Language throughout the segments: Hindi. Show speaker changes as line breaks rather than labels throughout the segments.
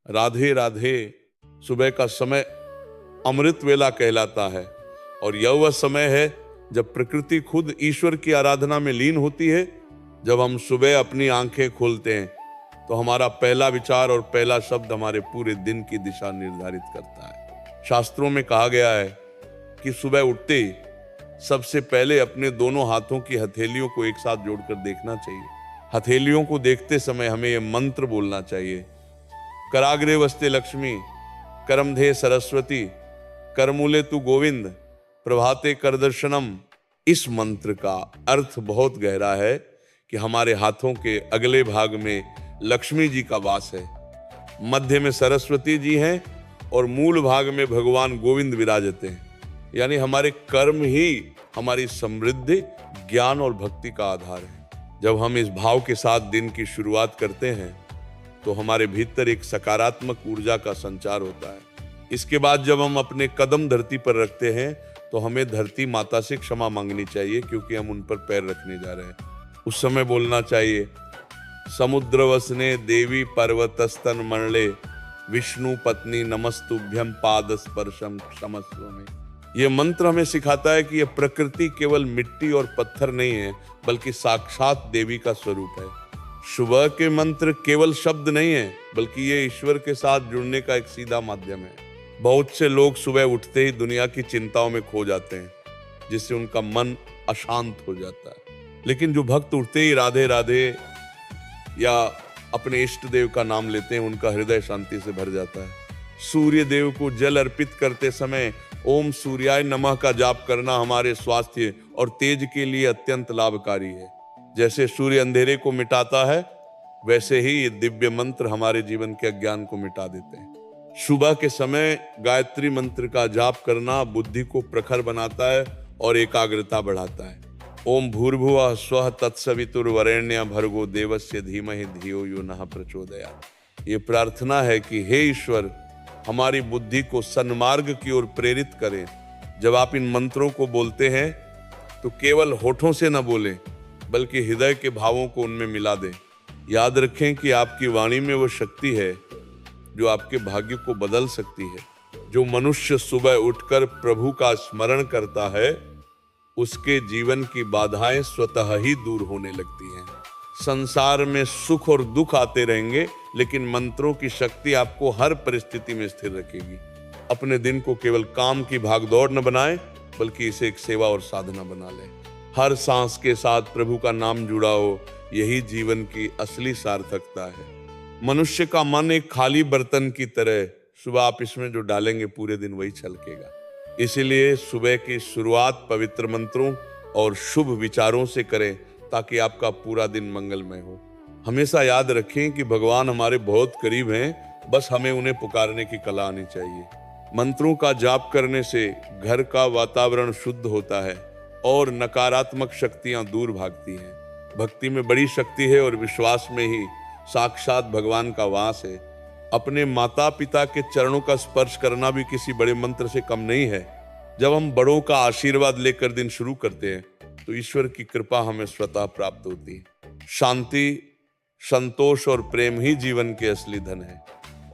राधे राधे सुबह का समय अमृत वेला कहलाता है और यह वह समय है जब प्रकृति खुद ईश्वर की आराधना में लीन होती है। जब हम सुबह अपनी आंखें खोलते हैं तो हमारा पहला विचार और पहला शब्द हमारे पूरे दिन की दिशा निर्धारित करता है। शास्त्रों में कहा गया है कि सुबह उठते ही सबसे पहले अपने दोनों हाथों की हथेलियों को एक साथ जोड़कर देखना चाहिए। हथेलियों को देखते समय हमें यह मंत्र बोलना चाहिए, कराग्रे वस्ते लक्ष्मी, करमधे सरस्वती, करमूले तु गोविंद, प्रभाते कर दर्शनम। इस मंत्र का अर्थ बहुत गहरा है कि हमारे हाथों के अगले भाग में लक्ष्मी जी का वास है, मध्य में सरस्वती जी हैं और मूल भाग में भगवान गोविंद विराजते हैं। यानी हमारे कर्म ही हमारी समृद्धि, ज्ञान और भक्ति का आधार है। जब हम इस भाव के साथ दिन की शुरुआत करते हैं तो हमारे भीतर एक सकारात्मक ऊर्जा का संचार होता है। इसके बाद जब हम अपने कदम धरती पर रखते हैं तो हमें धरती माता से क्षमा मांगनी चाहिए, क्योंकि हम उन पर पैर रखने जा रहे हैं। उस समय बोलना चाहिए, समुद्र वसने देवी पर्वतस्तन मणले, विष्णु पत्नी नमस्तुभ्यम पाद स्पर्शम क्षमस्व में। यह मंत्र हमें सिखाता है कि यह प्रकृति केवल मिट्टी और पत्थर नहीं है, बल्कि साक्षात देवी का स्वरूप है। सुबह के मंत्र केवल शब्द नहीं है, बल्कि ये ईश्वर के साथ जुड़ने का एक सीधा माध्यम है। बहुत से लोग सुबह उठते ही दुनिया की चिंताओं में खो जाते हैं, जिससे उनका मन अशांत हो जाता है। लेकिन जो भक्त उठते ही राधे राधे या अपने इष्ट देव का नाम लेते हैं, उनका हृदय शांति से भर जाता है। सूर्य देव को जल अर्पित करते समय ओम सूर्याय नमः का जाप करना हमारे स्वास्थ्य और तेज के लिए अत्यंत लाभकारी है। जैसे सूर्य अंधेरे को मिटाता है, वैसे ही ये दिव्य मंत्र हमारे जीवन के अज्ञान को मिटा देते हैं। सुबह के समय गायत्री मंत्र का जाप करना बुद्धि को प्रखर बनाता है और एकाग्रता बढ़ाता है। ओम भूर्भुवः स्वः तत्सवितुर्वरेण्यं भर्गो देवस्य धीमहि धियो यो नः प्रचोदयात्। ये प्रार्थना है कि हे ईश्वर, हमारी बुद्धि को सन्मार्ग की ओर प्रेरित करें। जब आप इन मंत्रों को बोलते हैं तो केवल होठों से न बोलें, बल्कि हृदय के भावों को उनमें मिला दें। याद रखें कि आपकी वाणी में वो शक्ति है जो आपके भाग्य को बदल सकती है। जो मनुष्य सुबह उठकर प्रभु का स्मरण करता है, उसके जीवन की बाधाएं स्वतः ही दूर होने लगती हैं। संसार में सुख और दुख आते रहेंगे, लेकिन मंत्रों की शक्ति आपको हर परिस्थिति में स्थिर रखेगी। अपने दिन को केवल काम की भागदौड़ न बनाएं, बल्कि इसे एक सेवा और साधना बना लें। हर सांस के साथ प्रभु का नाम जुड़ा हो, यही जीवन की असली सार्थकता है। मनुष्य का मन एक खाली बर्तन की तरह, सुबह आप इसमें जो डालेंगे पूरे दिन वही छलकेगा। इसीलिए सुबह की शुरुआत पवित्र मंत्रों और शुभ विचारों से करें, ताकि आपका पूरा दिन मंगलमय हो। हमेशा याद रखें कि भगवान हमारे बहुत करीब हैं, बस हमें उन्हें पुकारने की कला आनी चाहिए। मंत्रों का जाप करने से घर का वातावरण शुद्ध होता है और नकारात्मक शक्तियां दूर भागती हैं। भक्ति में बड़ी शक्ति है और विश्वास में ही साक्षात भगवान का वास है। अपने माता पिता के चरणों का स्पर्श करना भी किसी बड़े मंत्र से कम नहीं है। जब हम बड़ों का आशीर्वाद लेकर दिन शुरू करते हैं तो ईश्वर की कृपा हमें स्वतः प्राप्त होती है। शांति, संतोष और प्रेम ही जीवन के असली धन है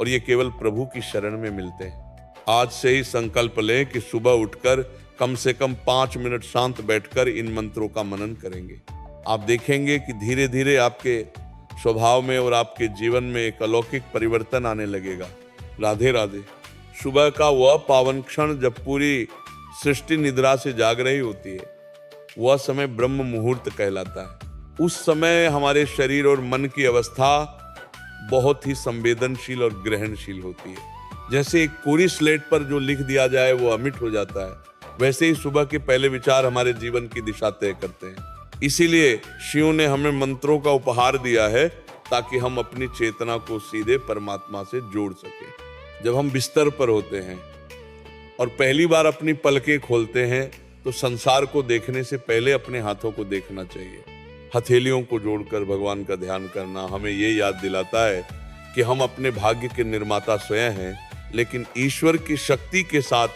और ये केवल प्रभु की शरण में मिलते हैं। आज से ही संकल्प लें कि सुबह उठकर कम से कम 5 मिनट शांत बैठकर इन मंत्रों का मनन करेंगे। आप देखेंगे कि धीरे धीरे आपके स्वभाव में और आपके जीवन में एक अलौकिक परिवर्तन आने लगेगा। राधे राधे। सुबह का वह पावन क्षण जब पूरी सृष्टि निद्रा से जाग रही होती है, वह समय ब्रह्म मुहूर्त कहलाता है। उस समय हमारे शरीर और मन की अवस्था बहुत ही संवेदनशील और ग्रहणशील होती है। जैसे एक कोरी स्लेट पर जो लिख दिया जाए वो अमिट हो जाता है, वैसे ही सुबह के पहले विचार हमारे जीवन की दिशा तय करते हैं। इसीलिए शिव ने हमें मंत्रों का उपहार दिया है, ताकि हम अपनी चेतना को सीधे परमात्मा से जोड़ सकें। जब हम बिस्तर पर होते हैं और पहली बार अपनी पलकें खोलते हैं, तो संसार को देखने से पहले अपने हाथों को देखना चाहिए। हथेलियों को जोड़कर भगवान का ध्यान करना हमें ये याद दिलाता है कि हम अपने भाग्य के निर्माता स्वयं हैं, लेकिन ईश्वर की शक्ति के साथ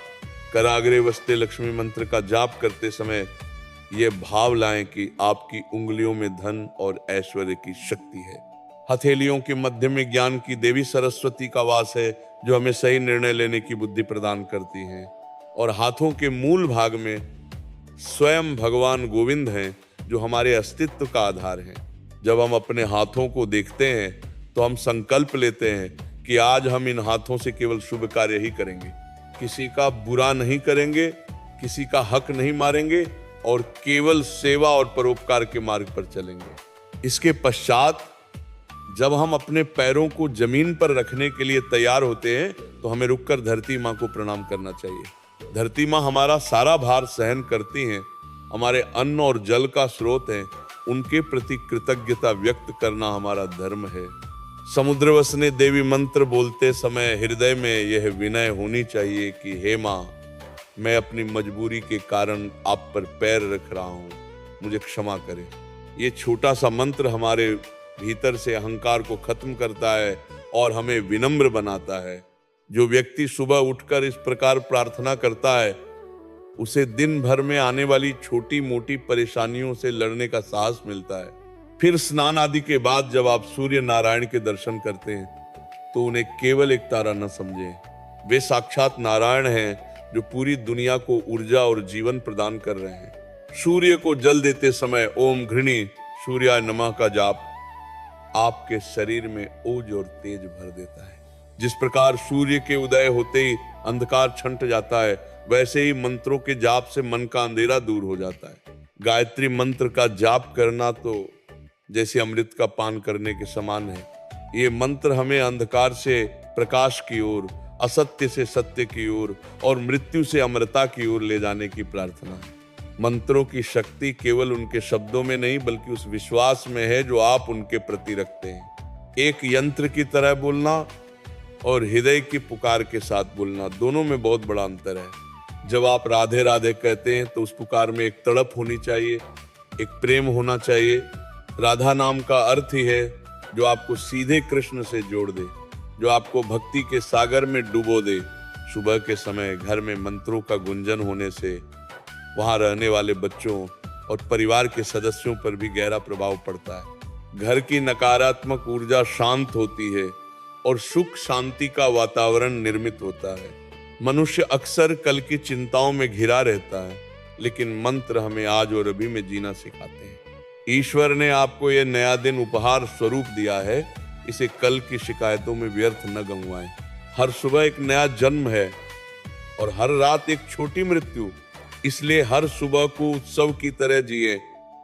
कराग्रे वस्ते लक्ष्मी मंत्र का जाप करते समय ये भाव लाएं कि आपकी उंगलियों में धन और ऐश्वर्य की शक्ति है। हथेलियों के मध्य में ज्ञान की देवी सरस्वती का वास है, जो हमें सही निर्णय लेने की बुद्धि प्रदान करती हैं। और हाथों के मूल भाग में स्वयं भगवान गोविंद हैं, जो हमारे अस्तित्व का आधार हैं। जब हम अपने हाथों को देखते हैं तो हम संकल्प लेते हैं कि आज हम इन हाथों से केवल शुभ कार्य ही करेंगे, किसी का बुरा नहीं करेंगे, किसी का हक नहीं मारेंगे और केवल सेवा और परोपकार के मार्ग पर चलेंगे। इसके पश्चात जब हम अपने पैरों को जमीन पर रखने के लिए तैयार होते हैं तो हमें रुककर धरती माँ को प्रणाम करना चाहिए। धरती माँ हमारा सारा भार सहन करती हैं, हमारे अन्न और जल का स्रोत हैं, उनके प्रति कृतज्ञता व्यक्त करना हमारा धर्म है। समुद्र वसने देवी मंत्र बोलते समय हृदय में यह विनय होनी चाहिए कि हे माँ, मैं अपनी मजबूरी के कारण आप पर पैर रख रहा हूँ, मुझे क्षमा करें। ये छोटा सा मंत्र हमारे भीतर से अहंकार को खत्म करता है और हमें विनम्र बनाता है। जो व्यक्ति सुबह उठकर इस प्रकार प्रार्थना करता है, उसे दिन भर में आने वाली छोटी मोटी परेशानियों से लड़ने का साहस मिलता है। फिर स्नान आदि के बाद जब आप सूर्य नारायण के दर्शन करते हैं तो उन्हें केवल एक तारा न समझें, वे साक्षात नारायण हैं जो पूरी दुनिया को ऊर्जा और जीवन प्रदान कर रहे हैं। सूर्य को जल देते समय ओम घृणी सूर्याय नमः का जाप आपके शरीर में ओज और तेज भर देता है। जिस प्रकार सूर्य के उदय होते ही अंधकार छंट जाता है, वैसे ही मंत्रों के जाप से मन का अंधेरा दूर हो जाता है। गायत्री मंत्र का जाप करना तो जैसे अमृत का पान करने के समान है। ये मंत्र हमें अंधकार से प्रकाश की ओर, असत्य से सत्य की ओर और मृत्यु से अमरता की ओर ले जाने की प्रार्थना है। मंत्रों की शक्ति केवल उनके शब्दों में नहीं बल्कि उस विश्वास में है जो आप उनके प्रति रखते हैं। एक यंत्र की तरह बोलना और हृदय की पुकार के साथ बोलना, दोनों में बहुत बड़ा अंतर है। जब आप राधे राधे कहते हैं तो उस पुकार में एक तड़प होनी चाहिए, एक प्रेम होना चाहिए। राधा नाम का अर्थ ही है जो आपको सीधे कृष्ण से जोड़ दे, जो आपको भक्ति के सागर में डुबो दे। सुबह के समय घर में मंत्रों का गुंजन होने से वहां रहने वाले बच्चों और परिवार के सदस्यों पर भी गहरा प्रभाव पड़ता है। घर की नकारात्मक ऊर्जा शांत होती है और सुख शांति का वातावरण निर्मित होता है। मनुष्य अक्सर कल की चिंताओं में घिरा रहता है, लेकिन मंत्र हमें आज और अभी में जीना सिखाते हैं। ईश्वर ने आपको यह नया दिन उपहार स्वरूप दिया है, इसे कल की शिकायतों में व्यर्थ न गंवाएं। हर सुबह एक नया जन्म है और हर रात एक छोटी मृत्यु, इसलिए हर सुबह को उत्सव की तरह जिए।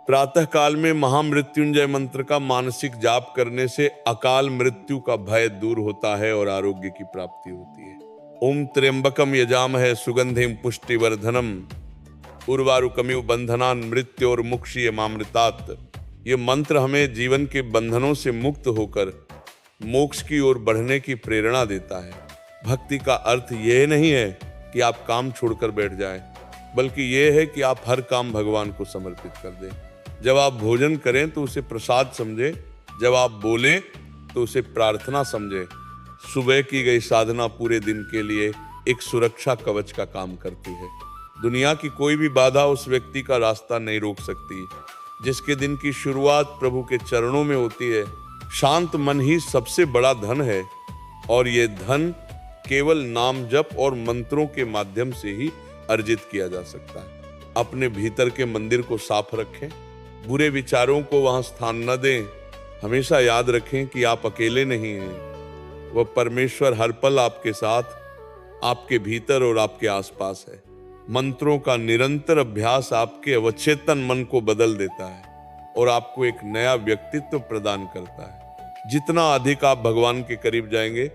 प्रातः काल में महामृत्युंजय मंत्र का मानसिक जाप करने से अकाल मृत्यु का भय दूर होता है और आरोग्य की प्राप्ति होती है। ओम त्र्यंबकम यजामहे सुगंधिम पुष्टिवर्धनम उर्वारुकमिव बंधनान मृत्योर मुक्षीयमामृतात्। ये मंत्र हमें जीवन के बंधनों से मुक्त होकर मोक्ष की ओर बढ़ने की प्रेरणा देता है। भक्ति का अर्थ यह नहीं है कि आप काम छोड़कर बैठ जाएं, बल्कि यह है कि आप हर काम भगवान को समर्पित कर दें। जब आप भोजन करें तो उसे प्रसाद समझें, जब आप बोलें तो उसे प्रार्थना समझें। सुबह की गई साधना पूरे दिन के लिए एक सुरक्षा कवच का काम करती है। दुनिया की कोई भी बाधा उस व्यक्ति का रास्ता नहीं रोक सकती जिसके दिन की शुरुआत प्रभु के चरणों में होती है। शांत मन ही सबसे बड़ा धन है और ये धन केवल नाम जप और मंत्रों के माध्यम से ही अर्जित किया जा सकता है। अपने भीतर के मंदिर को साफ रखें, बुरे विचारों को वहां स्थान न दें। हमेशा याद रखें कि आप अकेले नहीं हैं, वह परमेश्वर हर पल आपके साथ, आपके भीतर और आपके आसपास है। मंत्रों का निरंतर अभ्यास आपके अवचेतन मन को बदल देता है और आपको एक नया व्यक्तित्व प्रदान करता है। जितना अधिक आप भगवान के करीब जाएंगे,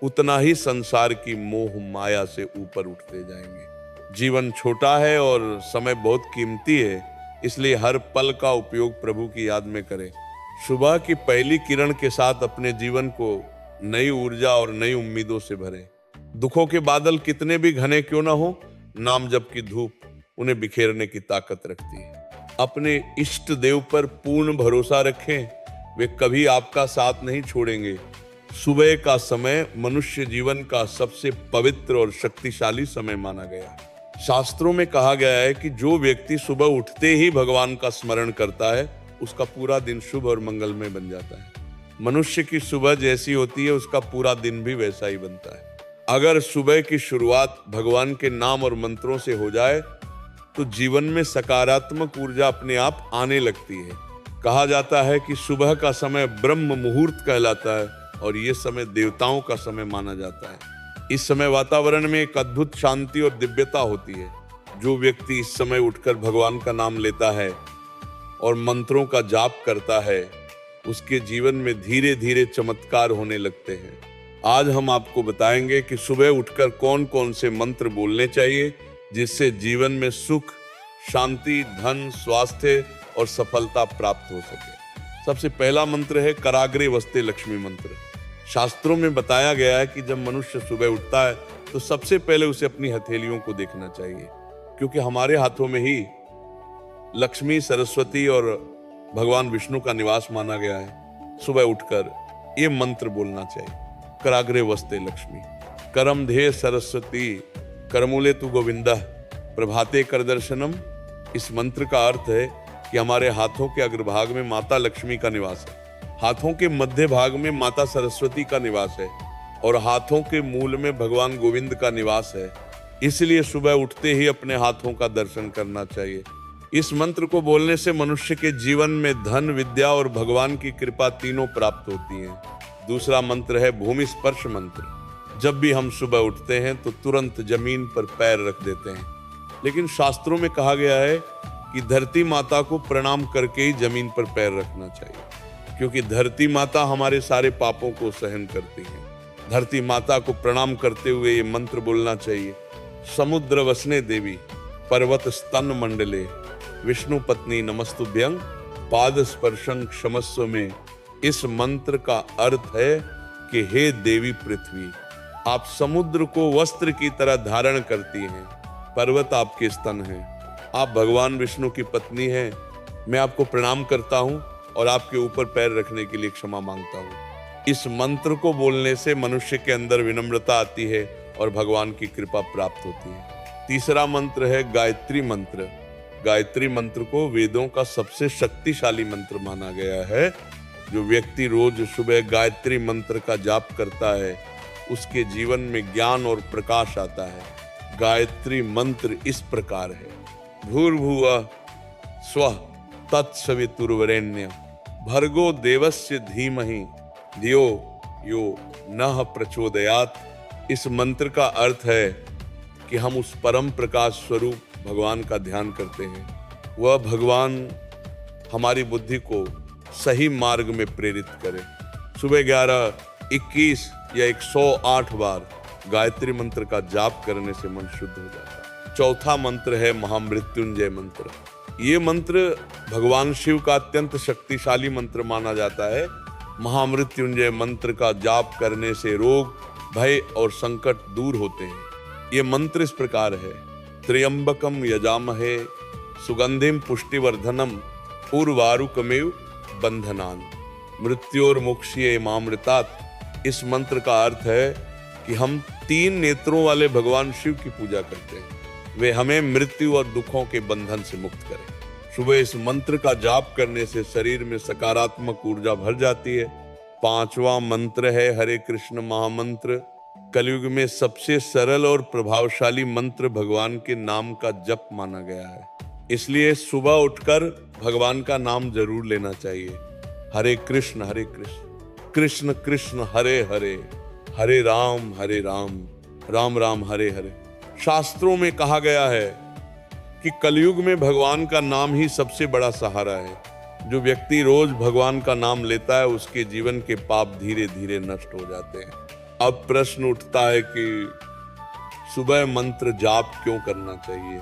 उतना ही संसार की मोह माया से ऊपर उठते जाएंगे। जीवन छोटा है और समय बहुत कीमती है, इसलिए हर पल का उपयोग प्रभु की याद में करें। सुबह की पहली किरण के साथ अपने जीवन को नई ऊर्जा और नई उम्मीदों से भरें। दुखों के बादल कितने भी घने क्यों ना हो, नाम जप की धूप उन्हें बिखेरने की ताकत रखती है। अपने इष्ट देव पर पूर्ण भरोसा रखें, वे कभी आपका साथ नहीं छोड़ेंगे। सुबह का समय मनुष्य जीवन का सबसे पवित्र और शक्तिशाली समय माना गया। शास्त्रों में कहा गया है कि जो व्यक्ति सुबह उठते ही भगवान का स्मरण करता है, उसका पूरा दिन शुभ और मंगलमय बन जाता है। मनुष्य की सुबह जैसी होती है उसका पूरा दिन भी वैसा ही बनता है। अगर सुबह की शुरुआत भगवान के नाम और मंत्रों से हो जाए तो जीवन में सकारात्मक ऊर्जा अपने आप आने लगती है। कहा जाता है कि सुबह का समय ब्रह्म मुहूर्त कहलाता है और ये समय देवताओं का समय माना जाता है। इस समय वातावरण में एक अद्भुत शांति और दिव्यता होती है। जो व्यक्ति इस समय उठकर भगवान का नाम लेता है और मंत्रों का जाप करता है उसके जीवन में धीरे धीरे चमत्कार होने लगते हैं। आज हम आपको बताएंगे कि सुबह उठकर कौन कौन से मंत्र बोलने चाहिए जिससे जीवन में सुख, शांति, धन, स्वास्थ्य और सफलता प्राप्त हो सके। सबसे पहला मंत्र है कराग्रे वस्ते लक्ष्मी मंत्र। शास्त्रों में बताया गया है कि जब मनुष्य सुबह उठता है तो सबसे पहले उसे अपनी हथेलियों को देखना चाहिए, क्योंकि हमारे हाथों में ही लक्ष्मी, सरस्वती और भगवान विष्णु का निवास माना गया है। सुबह उठकर ये मंत्र बोलना चाहिए, कराग्रे वस्ते लक्ष्मी, करम ध्येय सरस्वती, करमूले तु गोविंदा, प्रभाते कर दर्शनम। इस मंत्र का अर्थ है कि हमारे हाथों के अग्रभाग में माता लक्ष्मी का निवास है, हाथों के मध्य भाग में माता सरस्वती का निवास है और हाथों के मूल में भगवान गोविंद का निवास है। इसलिए सुबह उठते ही अपने हाथों का दर्शन करना चाहिए। इस मंत्र को बोलने से मनुष्य के जीवन में धन, विद्या और भगवान की कृपा तीनों प्राप्त होती हैं। दूसरा मंत्र है भूमि स्पर्श मंत्र। जब भी हम सुबह उठते हैं तो तुरंत जमीन पर पैर रख देते हैं, लेकिन शास्त्रों में कहा गया है कि धरती माता को प्रणाम करके ही जमीन पर पैर रखना चाहिए, क्योंकि धरती माता हमारे सारे पापों को सहन करती है। धरती माता को प्रणाम करते हुए ये मंत्र बोलना चाहिए, समुद्र वसने देवी, पर्वत स्तन मंडले, विष्णु पत्नी नमस्तुभ्यं, पाद स्पर्शन क्षमस्व में। इस मंत्र का अर्थ है कि हे देवी पृथ्वी, आप समुद्र को वस्त्र की तरह धारण करती हैं, पर्वत आपके स्तन हैं, आप भगवान विष्णु की पत्नी हैं। मैं आपको प्रणाम करता हूं और आपके ऊपर पैर रखने के लिए क्षमा मांगता हूं। इस मंत्र को बोलने से मनुष्य के अंदर विनम्रता आती है और भगवान की कृपा प्राप्त होती है। तीसरा मंत्र है गायत्री मंत्र। गायत्री मंत्र को वेदों का सबसे शक्तिशाली मंत्र माना गया है। जो व्यक्ति रोज सुबह गायत्री मंत्र का जाप करता है उसके जीवन में ज्ञान और प्रकाश आता है। गायत्री मंत्र इस प्रकार है, भूर्भुवः स्वः तत्सवितुर्वरेण्यं भर्गो देवस्य धीमहि धियो यो नः प्रचोदयात्। इस मंत्र का अर्थ है कि हम उस परम प्रकाश स्वरूप भगवान का ध्यान करते हैं। वह भगवान हमारी बुद्धि को सही मार्ग में प्रेरित करे। सुबह 11, 21 या 108 बार गायत्री मंत्र का जाप करने से मन शुद्ध हो जाता है। चौथा मंत्र है महामृत्युंजय मंत्र। ये मंत्र भगवान शिव का अत्यंत शक्तिशाली मंत्र माना जाता है। महामृत्युंजय मंत्र का जाप करने से रोग, भय और संकट दूर होते हैं। ये मंत्र इस प्रकार है, त्र्यंबकम यजामहे सुगंधिम पुष्टिवर्धनम उर्वारुकमेव बंधनान मृत्योर्मुक्ष्ये मामृतात्। इस मंत्र का अर्थ है कि हम 3 नेत्रों वाले भगवान शिव की पूजा करते हैं, वे हमें मृत्यु और दुखों के बंधन से मुक्त करें। सुबह इस मंत्र का जाप करने से शरीर में सकारात्मक ऊर्जा भर जाती है। 5वां मंत्र है हरे कृष्ण महामंत्र। कलयुग में सबसे सरल और प्रभावशाली मंत्र भगवान के नाम का जप माना गया है, इसलिए सुबह उठकर भगवान का नाम जरूर लेना चाहिए। हरे कृष्ण कृष्ण कृष्ण हरे हरे, हरे राम राम राम हरे हरे। शास्त्रों में कहा गया है कि कलयुग में भगवान का नाम ही सबसे बड़ा सहारा है। जो व्यक्ति रोज भगवान का नाम लेता है उसके जीवन के पाप धीरे धीरे नष्ट हो जाते हैं। अब प्रश्न उठता है कि सुबह मंत्र जाप क्यों करना चाहिए?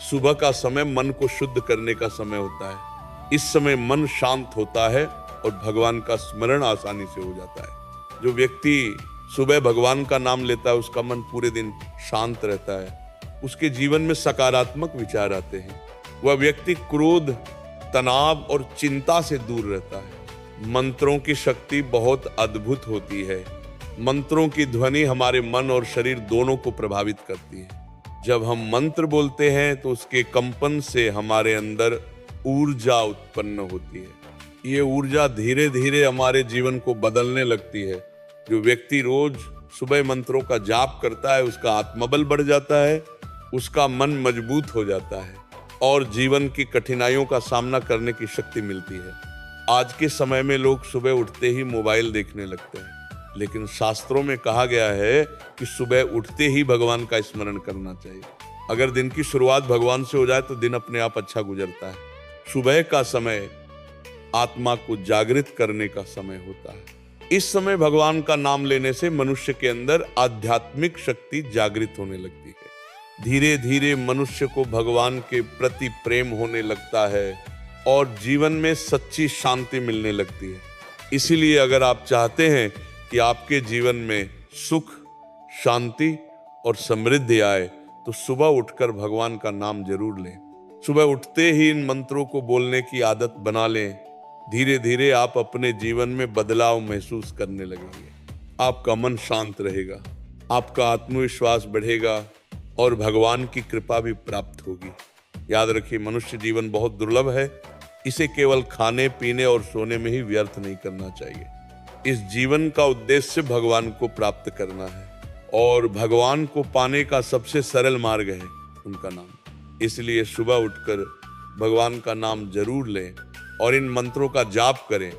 सुबह का समय मन को शुद्ध करने का समय होता है। इस समय मन शांत होता है और भगवान का स्मरण आसानी से हो जाता है। जो व्यक्ति सुबह भगवान का नाम लेता है उसका मन पूरे दिन शांत रहता है, उसके जीवन में सकारात्मक विचार आते हैं। वह व्यक्ति क्रोध, तनाव और चिंता से दूर रहता है। मंत्रों की शक्ति बहुत अद्भुत होती है। मंत्रों की ध्वनि हमारे मन और शरीर दोनों को प्रभावित करती है। जब हम मंत्र बोलते हैं तो उसके कंपन से हमारे अंदर ऊर्जा उत्पन्न होती है। ये ऊर्जा धीरे धीरे हमारे जीवन को बदलने लगती है। जो व्यक्ति रोज सुबह मंत्रों का जाप करता है, उसका आत्मबल बढ़ जाता है, उसका मन मजबूत हो जाता है और जीवन की कठिनाइयों का सामना करने की शक्ति मिलती है। आज के समय में लोग सुबह उठते ही मोबाइल देखने लगते हैं, लेकिन शास्त्रों में कहा गया है कि सुबह उठते ही भगवान का स्मरण करना चाहिए। अगर दिन की शुरुआत भगवान से हो जाए तो दिन अपने आप अच्छा गुजरता है। सुबह का समय आत्मा को जागृत करने का समय होता है। इस समय भगवान का नाम लेने से मनुष्य के अंदर आध्यात्मिक शक्ति जागृत होने लगती है। धीरे धीरे मनुष्य को भगवान के प्रति प्रेम होने लगता है और जीवन में सच्ची शांति मिलने लगती है। इसीलिए अगर आप चाहते हैं कि आपके जीवन में सुख, शांति और समृद्धि आए तो सुबह उठकर भगवान का नाम जरूर लें। सुबह उठते ही इन मंत्रों को बोलने की आदत बना लें। धीरे धीरे आप अपने जीवन में बदलाव महसूस करने लगेंगे। आपका मन शांत रहेगा, आपका आत्मविश्वास बढ़ेगा और भगवान की कृपा भी प्राप्त होगी। याद रखिए, मनुष्य जीवन बहुत दुर्लभ है। इसे केवल खाने, पीने और सोने में ही व्यर्थ नहीं करना चाहिए। इस जीवन का उद्देश्य भगवान को प्राप्त करना है और भगवान को पाने का सबसे सरल मार्ग है उनका नाम। इसलिए सुबह उठकर भगवान का नाम जरूर लें और इन मंत्रों का जाप करें।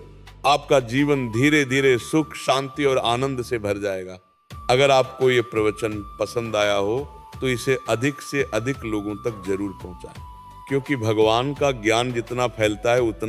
आपका जीवन धीरे धीरे सुख, शांति और आनंद से भर जाएगा। अगर आपको ये प्रवचन पसंद आया हो तो इसे अधिक से अधिक लोगों तक जरूर पहुंचाएं, क्योंकि भगवान का ज्ञान जितना फैलता है उतना